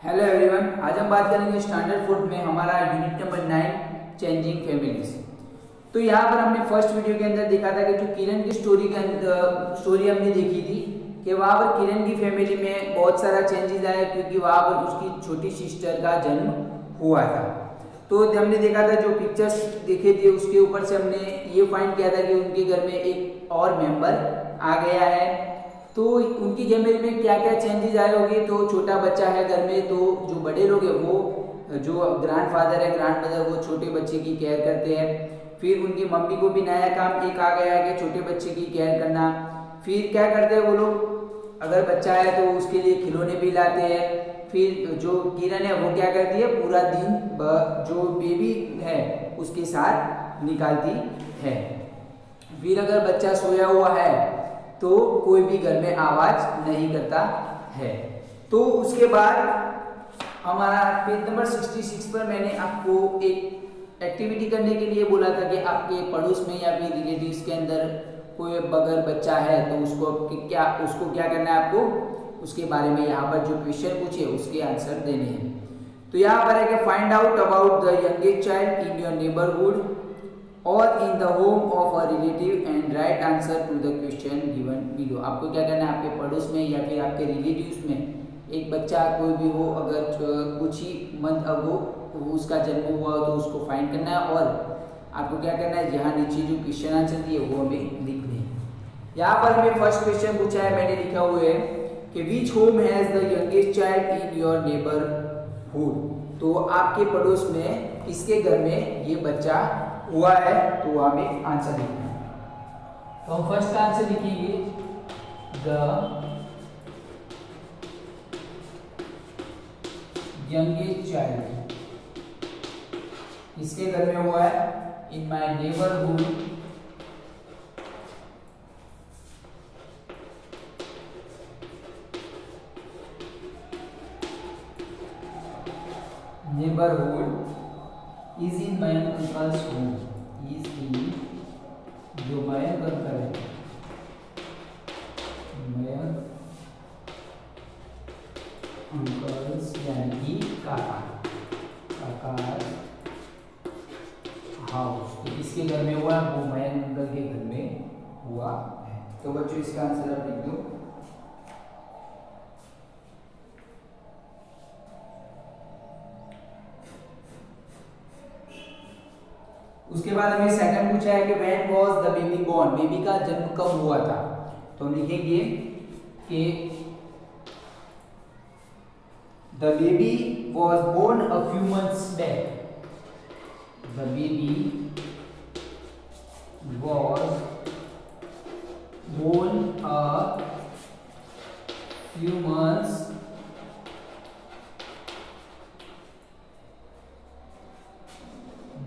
Hello everyone, आज हम बात करेंगे स्टैंडर्ड फूड में हमारा यूनिट नंबर 9 चेंजिंग फैमिलीज। तो यहाँ पर हमने फर्स्ट वीडियो के अंदर देखा था कि जो किरण की स्टोरी हमने देखी थी कि वहाँ पर किरण की फैमिली में बहुत सारा चेंजेस आया क्योंकि वहाँ पर उसकी छोटी सिस्टर का जन्म हुआ था। तो हमने देखा था जो पिक्चर्स देखे थे उसके ऊपर से हमने ये फाइंड किया था कि उनके घर में एक और मेंबर आ गया है। तो उनकी फैमिली में क्या क्या चेंजेस आए होंगे। तो छोटा बच्चा है घर में, तो जो बड़े लोग हैं वो जो ग्रैंडफादर है ग्रैंड मदर वो छोटे बच्चे की केयर करते हैं। फिर उनकी मम्मी को भी नया काम एक आ गया है कि छोटे बच्चे की केयर करना। फिर क्या करते हैं वो लोग, अगर बच्चा है तो उसके लिए खिलौने भी लाते हैं। फिर जो किरण है वो क्या करती है, पूरा दिन जो बेबी है उसके साथ निकालती है। फिर अगर बच्चा सोया हुआ है तो कोई भी घर में आवाज नहीं करता है। तो उसके बाद हमारा पेज नंबर 66 पर मैंने आपको एक एक्टिविटी करने के लिए बोला था कि आपके पड़ोस में या फिर रिलेटिव्स के अंदर कोई बगर बच्चा है तो उसको क्या करना है आपको, उसके बारे में यहाँ पर जो क्वेश्चन पूछे उसके आंसर देने हैं। तो यहाँ पर है कि find out about the youngest child in your neighbourhood और in the home of a relative and write answer to the question given below. आपको क्या करना है, आपके पड़ोस में या फिर आपके रिलेटिव्स में एक बच्चा कोई भी हो, अगर कुछ ही मंथ अगो उसका जन्म हुआ हो तो उसको फाइंड करना है और आपको क्या करना है, यहाँ नीचे जो क्वेश्चन आंसर दिए वो हमें लिखने हैं। यहाँ पर हमें फर्स्ट क्वेश्चन पूछा है, मैंने लिखा हुआ है कि which home has the youngest child in your neighbourhood. तो आपके पड़ोस में किसके घर में ये बच्चा हुआ है, तो हमें आंसर लिखना है। तो हम फर्स्ट का आंसर लिखेंगे द यंगेस्ट चाइल्ड किसके घर में हुआ है, in my neighbourhood is in my uncle's home, is in जो माय अंकल है अंकल्स यानी कि काका हाउस। तो किसके घर में हुआ, वो मयंक अंकल के घर में हुआ है। तो बच्चों इसका आंसर आप लिख दो। उसके बाद हमें सेकंड पूछा है कि when was the baby born, baby का जन्म कब हुआ था। तो हम लिखेंगे कि the baby was born a few months back. The baby was born a few months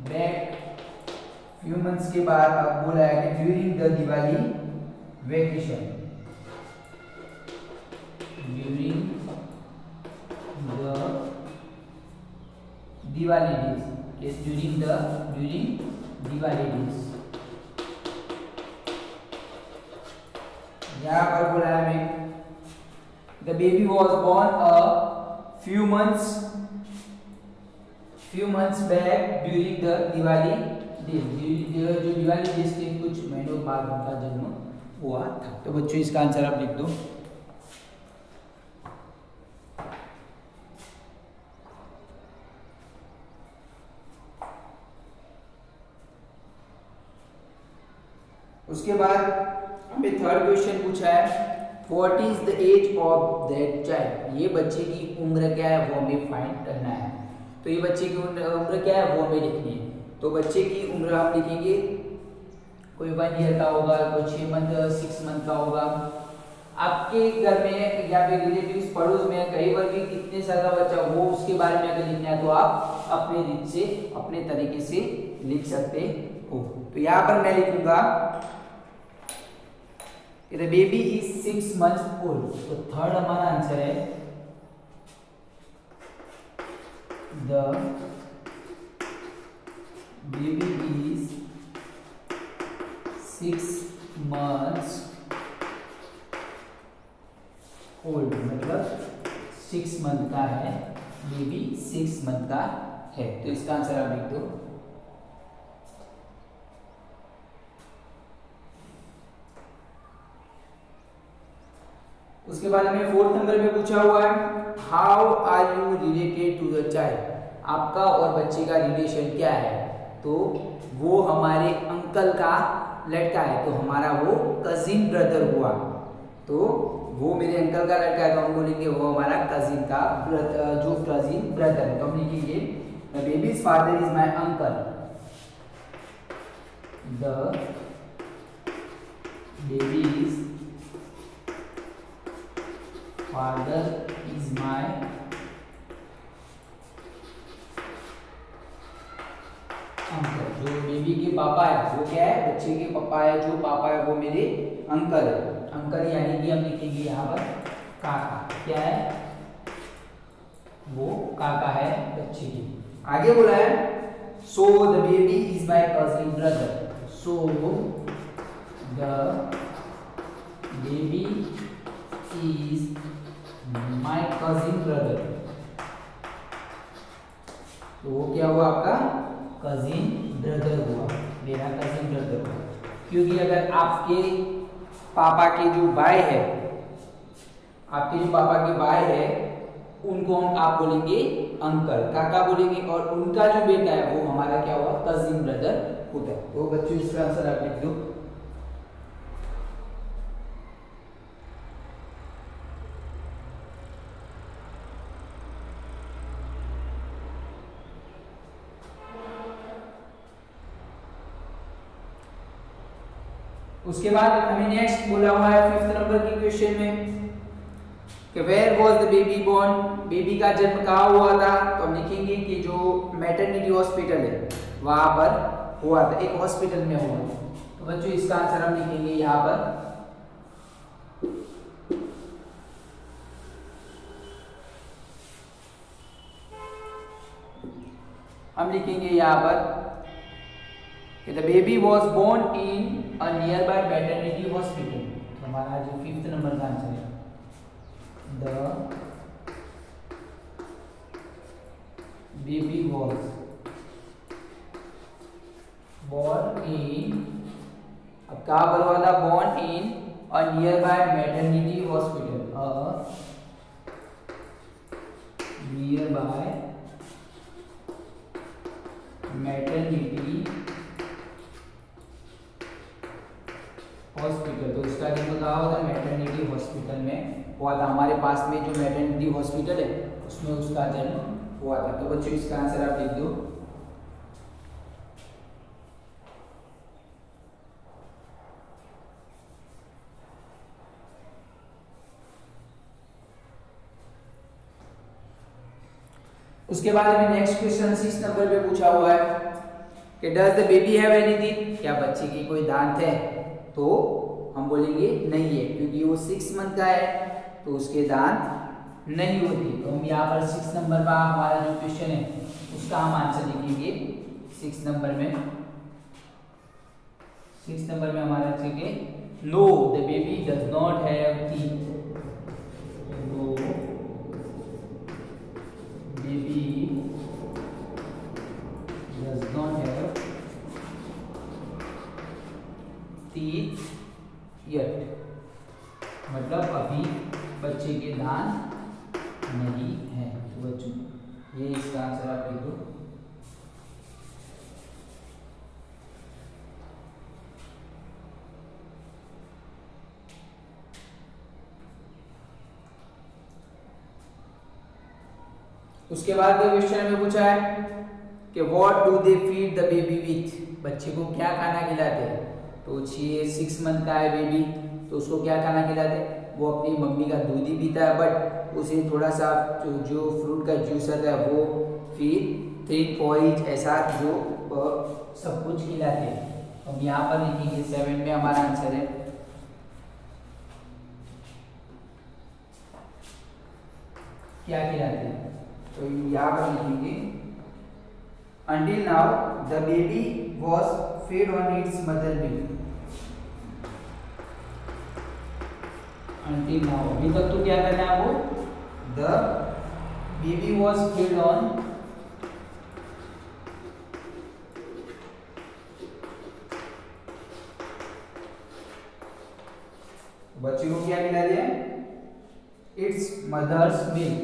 back। few months के बाद अब बोला है कि during the Diwali vacation, during the Diwali days, during Diwali days. यहाँ पर बोला है हमें the baby was born a few months back during the Diwali days. जो दिवाली डेज के कुछ महीनों बाद उनका जन्म हुआ था। तो बच्चों इसका आंसर आप लिख दो। उसके बाद हमें थर्ड क्वेश्चन पूछा है what is the age of that child. ये बच्चे की उम्र क्या है वो हमें फाइंड करना है। तो ये बच्चे की उम्र क्या है वो हमें लिखनी है। तो बच्चे की उम्र आप लिखेंगे, कोई 1 ईयर का होगा, कोई 6 मंथ 6 मंथ का होगा। आपके घर में या फिर रिलेटिव्स पड़ोस में कहीं पर भी कितने साल का बच्चा वो उसके बारे में अगर लिखना है तो आप अपने रीत से अपने तरीके से लिख सकते हो। तो यहाँ पर मैं लिखूंगा The baby is 6 months old। तो थर्ड हमारा आंसर है the baby is 6 months old, मतलब 6 मंथ का है बेबी 6 मंथ का है। तो इसका आंसर आप लिख दो। उसके बाद हमें 4th नंबर पे पूछा हुआ है how are you related to the child, आपका और बच्चे का रिलेशन क्या है। तो वो हमारे अंकल का लड़का है, तो हमारा वो कजिन ब्रदर हुआ। तो वो मेरे अंकल का लड़का है, तो हम बोलेंगे वो हमारा कजिन का जो कजिन ब्रदर है। तो हम लिखेंगे the babies father is my uncle, the babies father is my uncle. जो बेबी के पापा है वो क्या है, बच्चे के पापा है, जो पापा है वो मेरे अंकल है। अंकल यानी कि हम लिखेंगे यहाँ पर काका, क्या है वो काका है बच्चे की। आगे बोला है so the baby is my cousin brother, so the baby is my cousin brother. तो वो क्या हुआ आपका कजिन ब्रदर हुआ, मेरा कजिन ब्रदर हुआ। क्योंकि अगर आपके पापा के जो भाई है, आपके जो पापा के भाई है उनको हम आप बोलेंगे अंकल, काका बोलेंगे, और उनका जो बेटा है वो हमारा क्या हुआ कजिन ब्रदर होता है। तो बच्चों इसका आंसर आप लिख दो। उसके बाद हमें नेक्स्ट बोला हुआ है 5th नंबर के क्वेश्चन में कि where was the baby born, baby का जन्म कहाँ हुआ था। तो हम लिखेंगे कि जो मैटरनिटी हॉस्पिटल है वहां पर हुआ था, एक हॉस्पिटल में हुआ। तो बच्चों इसका आंसर हम लिखेंगे यहाँ पर यहाँ पर कि the baby was born in a nearby maternity hospital. तो हमारा जो 5th नंबर का आंसर है the baby was born in, अब कहाँ पर हुआ था, born in a nearby maternity hospital, nearby maternity hospital. तो उसका जन्म कहाँ हुआ था, मैटरनिटी हॉस्पिटल में हुआ था। हमारे पास में जो मैटरनिटी हॉस्पिटल है उसमें उसका जन्म हुआ था। तो बच्चों इसका आंसर आप लिख दो। उसके बाद हमें नेक्स्ट क्वेश्चन 6 नंबर पे पूछा हुआ है कि does the baby have any teeth, क्या बच्चे की कोई दांत है। तो हम बोलेंगे नहीं है, क्योंकि वो 6 मंथ का है तो उसके दांत नहीं होती। तो हम यहाँ पर 6 नंबर का हमारा जो क्वेश्चन है उसका हम आंसर लिखेंगे 6 नंबर में। 6 नंबर में हमारा आंसर है no the baby does not have teeth, no baby does not have teeth yet, मतलब अभी बच्चे के दांत नहीं है। तो बच्चों ये इसका आंसर आप लिख दो। उसके बाद क्वेश्चन में पूछा है कि what do they feed the baby with, बच्चे को क्या खाना खिलाते हैं। तो 6 मंथ का है बेबी, तो उसको क्या खाना खिलाते हैं, वो अपनी मम्मी का दूध ही पीता है, बट उसे थोड़ा सा जो फ्रूट का जूस आता है वो, फिर थिक पॉरिज, ऐसा जो सब कुछ खिलाते हैं। हम यहाँ पर लिखेंगे 7 में हमारा आंसर है क्या खिलाते हैं। तो यहाँ पर लिखेंगे until now the baby was fed on its mother milk, until now अभी तक तो क्या करना है वो the baby was fed on बच्चे को क्या खिला दिया? It's mother's milk,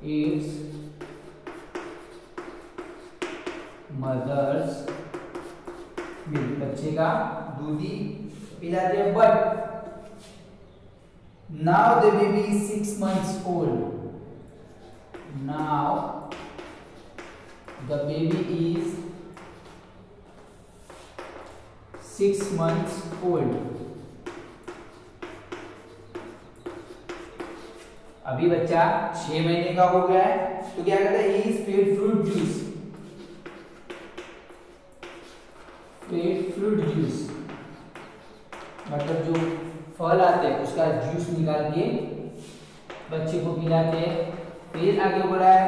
it's mother's milk, बच्चे का दूधी पिला दिया। But now the baby is 6 months old, now the baby is 6 months old, अभी बच्चा 6 महीने का हो गया है। तो क्या कहता है? He is fed fruit juice, fed fruit juice मतलब जो फल आते हैं उसका जूस निकाल के बच्चे को पिलाते हैं। फिर आगे बोला है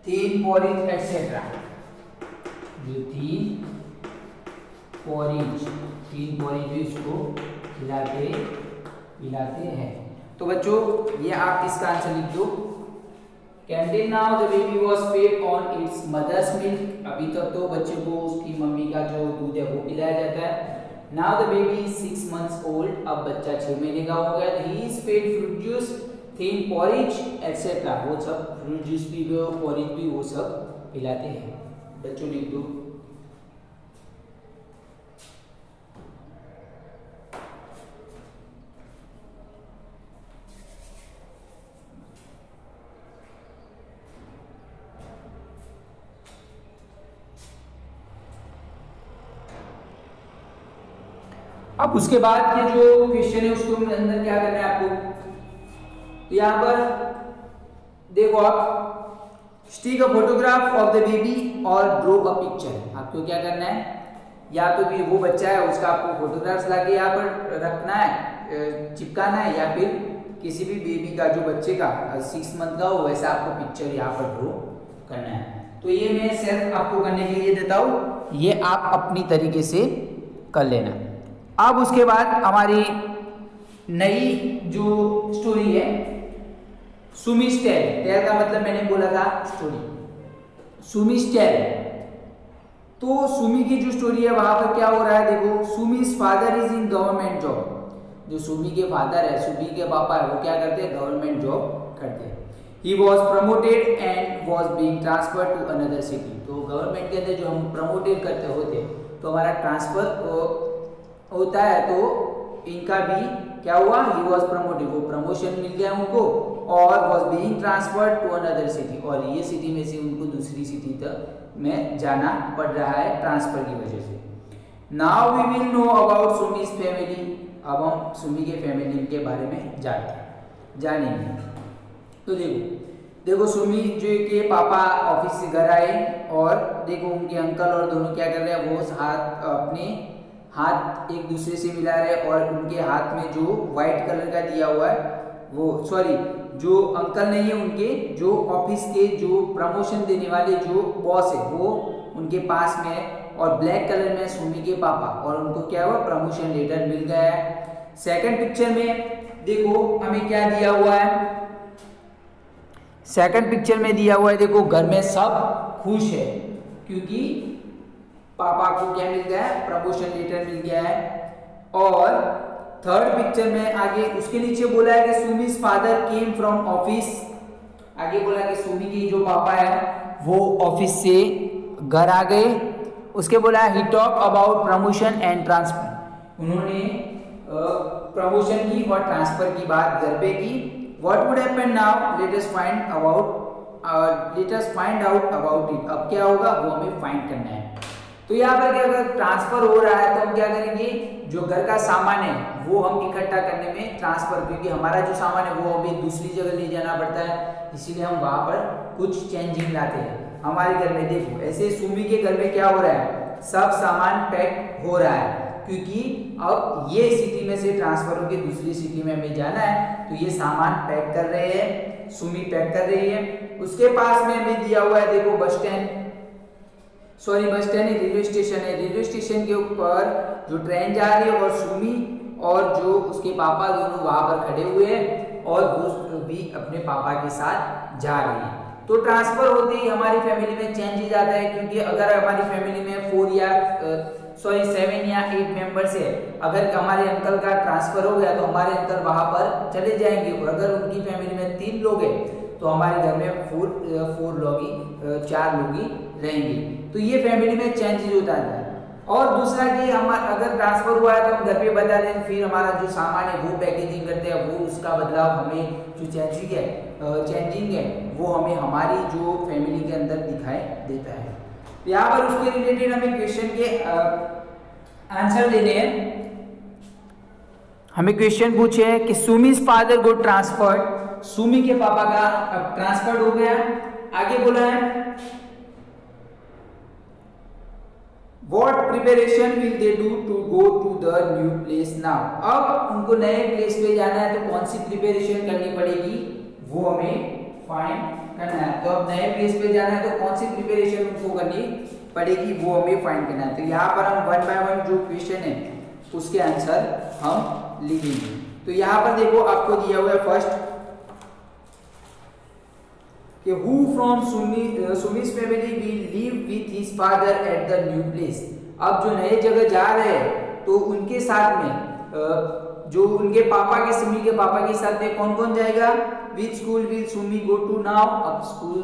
तीन पॉरिज एटसेट्रा, जो तीन पॉरिज भी उसको पिलाते हैं। तो बच्चों ये आप इसका आंसर लिख दो। Canteen now the baby was fed on its mother's milk, अभी तक तो बच्चे को उसकी मम्मी का जो दूध है वो पिलाया जाता है। Now the baby is 6 months old, अब बच्चा 6 महीने का हो गया। ही is fed fruit juice, thin porridge etcetera, वो सब फ्रूट जूस भी पॉरिज भी वो सब पिलाते हैं। बच्चों लिख दो। अब उसके बाद ये जो क्वेश्चन है उसको अंदर क्या करना है आपको? तो यहाँ पर देखो आप stick a photograph of the baby और ड्रॉ अ पिक्चर। आपको क्या करना है? या तो भी वो बच्चा है उसका आपको फोटोग्राफ्स लाके यहाँ पर रखना है, चिपकाना है, या फिर किसी भी बेबी का जो बच्चे का 6 month का हो वैसा आपको पिक्चर यहाँ पर ड्रॉ करना है। तो ये मैं सिर्फ आपको करने के लिए देता हूँ, ये आप अपनी तरीके से कर लेना। अब उसके बाद हमारी नई जो स्टोरी है सुमी's टेल, टेल का मतलब मैंने बोला था स्टोरी, सुमी's टेल। तो सुमी की जो स्टोरी है वहां पर क्या हो रहा है? देखो, Sumi's father is in government job, जो सुमी के फादर है, सुमी के पापा है, वो क्या करते हैं? गवर्नमेंट जॉब करते हैं। He was promoted and was being transfer to another city. तो गवर्नमेंट के अंदर जो हम प्रमोटेड करते होते तो हमारा ट्रांसफर होता है, तो इनका भी क्या हुआ? ही वॉज प्रमोटेड, वो प्रमोशन मिल गया उनको, और was being transfer to another city, और ये सिटी में से उनको दूसरी सिटी तक में जाना पड़ रहा है ट्रांसफर की वजह से। Now we will know about Sumi's family, अब हम सुमी के फैमिली के बारे में जानेंगे। तो देखो सुमी जो के पापा ऑफिस से घर आए और देखो उनके अंकल और दोनों क्या कर रहे हैं? वो अपने हाथ एक दूसरे से मिला रहे, और उनके हाथ में जो व्हाइट कलर का दिया हुआ है वो, सॉरी, जो अंकल नहीं है, उनके जो ऑफिस के जो प्रमोशन देने वाले जो बॉस है वो उनके पास में है, और ब्लैक कलर में सुमी के पापा, और उनको क्या हुआ? प्रमोशन लेटर मिल गया है। सेकंड पिक्चर में देखो हमें क्या दिया हुआ है? सेकंड पिक्चर में दिया हुआ है, देखो घर में सब खुश है क्योंकि पापा को क्या मिल गया है? प्रमोशन लेटर मिल गया है। और थर्ड पिक्चर में आगे उसके नीचे बोला है कि सुमी's फादर केम फ्रॉम ऑफिस, आगे बोला कि सुमी के जो पापा है वो ऑफिस से घर आ गए। उसके बोला है ही talk about promotion and transfer, उन्होंने प्रमोशन की और ट्रांसफर की बात घर पे की। What would happen now? Let us find out about it. अब क्या होगा वो हमें फाइंड करना है। तो यहाँ पर अगर ट्रांसफर हो रहा है तो हम क्या करेंगे? जो घर का सामान है वो हम इकट्ठा करने में ट्रांसफर, क्योंकि हमारा जो सामान है वो हमें दूसरी जगह ले जाना पड़ता है, इसीलिए हम वहां पर कुछ चेंजिंग लाते हैं। हमारे घर में देखो ऐसे सुमी के घर में क्या हो रहा है? सब सामान पैक हो रहा है, क्योंकि अब ये सिटी में से ट्रांसफर होकर दूसरी सिटी में हमें जाना है, तो ये सामान पैक कर रहे हैं, सुमी पैक कर रही है। उसके पास में हमें दिया हुआ है देखो bus stand, sorry bus stand नहीं, रेलवे स्टेशन है। रेलवे स्टेशन के ऊपर जो ट्रेन जा रही है और सुमी और जो उसके पापा दोनों वहां पर खड़े हुए हैं। और वो भी अपने पापा के साथ जा रही है। तो ट्रांसफर होते ही हमारी फैमिली में चेंजेस आता है, क्योंकि अगर हमारी फैमिली में 7 या 8 मेंबर्स है, अगर हमारे अंकल का ट्रांसफर हो गया तो हमारे अंकल वहां पर चले जाएंगे, और अगर उनकी फैमिली में 3 लोग हैं तो हमारे घर में 4 लोग ही रहेंगे। तो ये फैमिली में चेंजेस होता है। और दूसरा कि हम अगर ट्रांसफर हुआ है तो हम घर पे बता दें, फिर हमारा जो सामान है वो पैकेजिंग करते हैं, वो उसका बदलाव हमें जो चेंजिंग है वो हमें हमारी जो फैमिली के अंदर दिखाई देता है। यहाँ पर उसके रिलेटेड हमें क्वेश्चन के आंसर देने हैं। हमें क्वेश्चन पूछे है कि सुमी's फादर गॉट ट्रांसफर्ड, सुमी के पापा का अब ट्रांसफर हो गया। आगे बोला है What preparation will they do to go to the new place now? अब उनको नए प्लेस पे जाना है तो कौन सी प्रिपरेशन करनी पड़ेगी वो हमें फाइंड करना है। तो अब नए प्लेस पे जाना है तो कौन सी प्रिपरेशन उनको करनी पड़ेगी वो हमें फाइंड करना है। तो यहाँ पर हम 1 बाय 1 जो क्वेश्चन है उसके आंसर हम लिखेंगे। तो यहाँ पर देखो आपको दिया हुआ है फर्स्ट कि who from सुमी's family will live with his father at the new place। अब जो नए जगह जा रहे हैं तो उनके साथ में जो उनके पापा के सुमी के पापा के साथ में कौन कौन जाएगा। Which school will Sumi go to now? अब स्कूल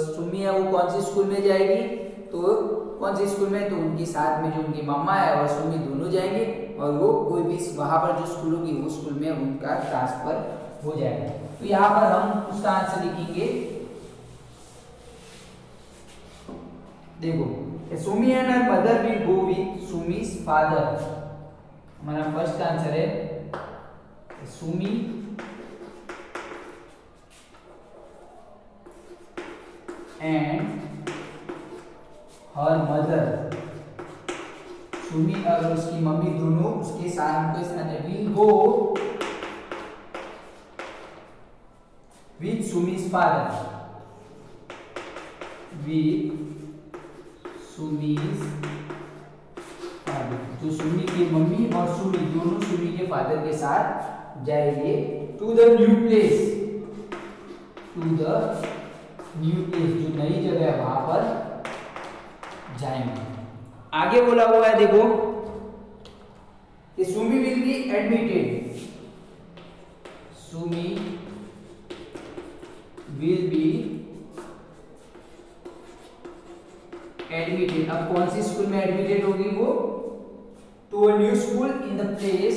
सुमी है वो कौन सी स्कूल में जाएगी, तो कौन सी स्कूल में, तो उनके साथ में जो उनकी मम्मा है और सुमी दोनों जाएंगे, और वो कोई भी वहां पर जो स्कूल होगी वो स्कूल में उनका ट्रांसफर हो जाएगा। तो यहाँ पर हम उसका आंसर लिखेंगे। देखो Sumi and her mother will go with Sumi's father. हमारा फर्स्ट आंसर है Sumi and her mother, Sumi और उसकी मम्मी दोनों उसके साथ will go with Sumi's father, with Sumi's father. तो सुमी की मम्मी और सुमी दोनों सुमी के फादर के साथ जाएंगे टू द न्यू प्लेस, जो नई जगह है वहां पर जाएंगे। आगे बोला हुआ है देखो कि Sumi will be admitted, Sumi will be admitted. अब कौन सी स्कूल में एडमिटेड होगी वो, to a new school in the place,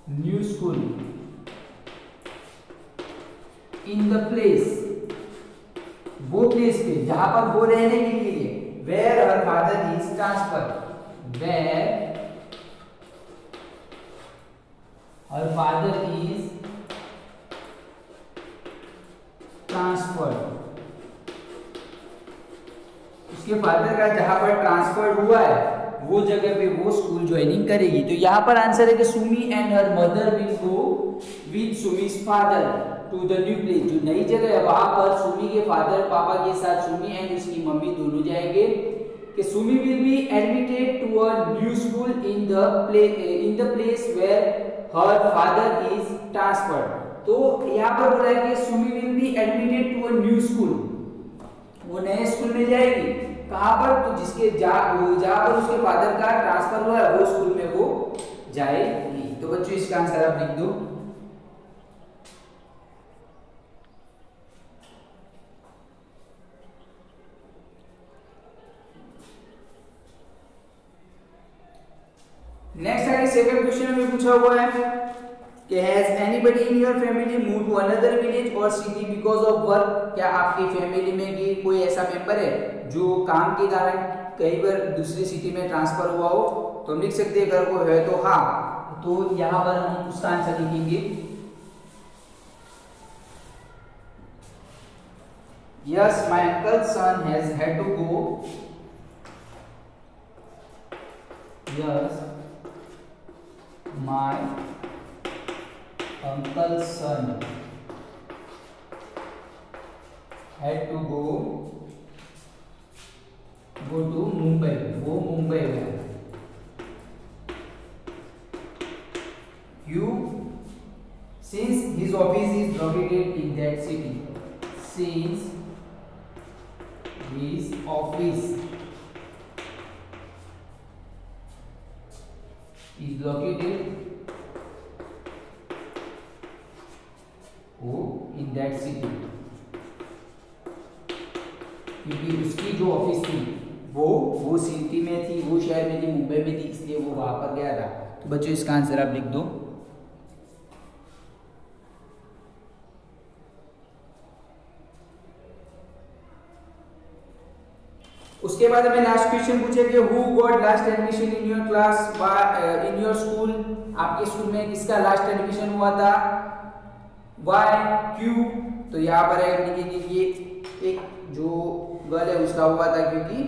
new school in the place, वो प्लेस पे जहां पर वो रहने के लिए, where her father is transfer, where her father is transferred. उसके फादर का जहां पर ट्रांसफर हुआ है वो जगह पे वो स्कूल ज्वाइनिंग करेगी। तो यहाँ पर आंसर है कि Sumi and her mother will go with Sumi's father to the new place. जो नई जगह है वहां पर सुमी के फादर पापा के साथ सुमी एंड उसकी मम्मी दोनों जाएंगे। कि Sumi will be admitted to a new school in the place where her father is transferred. तो यहाँ पर बोला है कि Sumi will be admitted to a new school, वो नए स्कूल में जाएगी। कहाँ पर, तो जिसके जहाँ पर उसके फादर का ट्रांसफर हुआ है वो स्कूल में वो जाएगी। तो बच्चों इसका आंसर आप लिख दो। नेक्स्ट आगे सेकंड क्वेश्चन में पूछा हुआ है कि has anybody in your family move to another village और सिटी बिकॉज ऑफ वर्क। क्या आपकी फैमिली में भी कोई ऐसा मेंबर है जो काम के कारण कई बार दूसरी सिटी में ट्रांसफर हुआ हो, तो हम लिख सकते हैं अगर वो है तो हाँ। तो यहाँ पर हम उसका आंसर लिखेंगे yes my uncle son has had to go, yes my uncle's son had to go to Mumbai, वो मुंबई गया। since his office is located in that city, since his office is located in that city, क्योंकि उसकी जो office थी वो city में थी, वो शहर में थी, मुंबई में थी, इसलिए वो वहां पर गया था। तो बच्चों इसका आंसर आप लिख दो। उसके बाद हमें लास्ट क्वेश्चन पूछे कि who got last admission in your class in your school, आपके स्कूल में किसका लास्ट एडमिशन हुआ था, वाई, क्यों। तो यहाँ पर लिखेंगे कि एक जो गर्ल है उसका हुआ था क्योंकि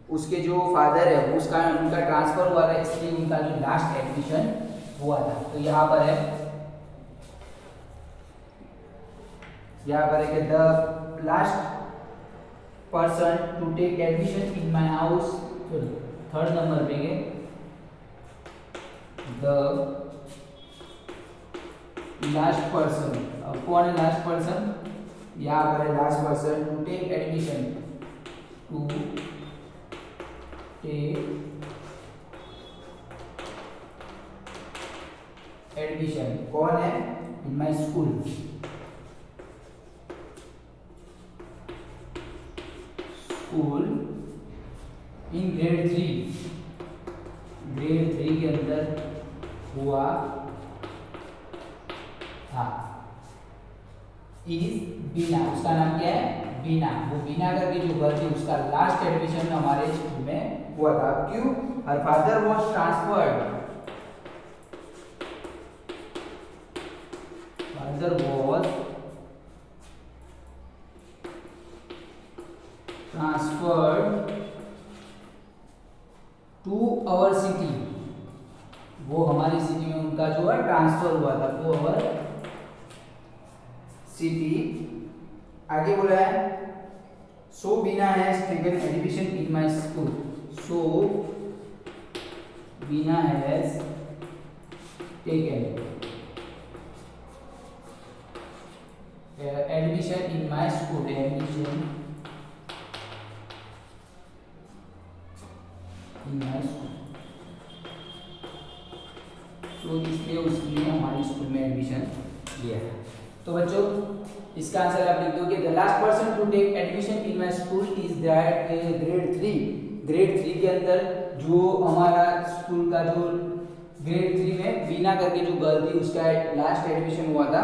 उसके जो फादर है उनका ट्रांसफर हुआ था, इसलिए उनका जो लास्ट एडमिशन हुआ था। तो यहाँ पर है कि the last person to take admission in my house, third number पे गए, द लास्ट पर्सन। अब कौन है लास्ट पर्सन, यहाँ पर है last person to take admission, to take admission कौन है, in my school, school in grade 3 के अंदर हुआ था। इज बीना, उसका नाम क्या है, बीना। वो बीना करके जो गर्ल थी उसका लास्ट एडमिशन हमारे स्कूल में हुआ था। क्यों, her father was transferred, father was transferred to our city, वो हमारी सिटी में उनका जो है ट्रांसफर हुआ था, टू आवर सिटी। आगे बोला है so Bina has taken admission in my school, so Bina has taken admission in my school, admission in my school, तो इसलिए उसने हमारे स्कूल में एडमिशन लिया है। तो बच्चों इसका आंसर आप लिख दो कि the last person to take admission in my school is that grade 3 के अंदर जो हमारा स्कूल का जो ग्रेड 3 में बीना करके जो गर्ल थी उसका लास्ट एडमिशन हुआ था।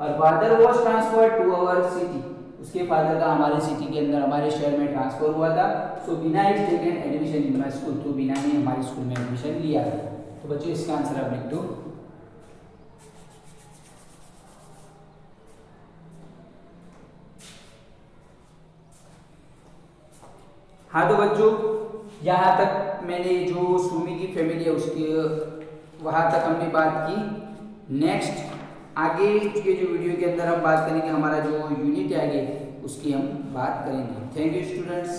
और father was transferred to our city, उसके फादर का हमारे सिटी के अंदर हमारे शहर में ट्रांसफर हुआ था। So Bina is taken admission in my school, तो बीना ने हमारे स्कूल में एडमिशन लिया था। तो बच्चों इसका आंसर आप लिख दो। हाँ तो बच्चों यहाँ तक मैंने जो सुमी की फैमिली है उसके वहाँ तक हमने बात की। नेक्स्ट आगे के जो वीडियो के अंदर हम बात करेंगे हमारा जो यूनिट है आगे उसकी हम बात करेंगे। Thank you students.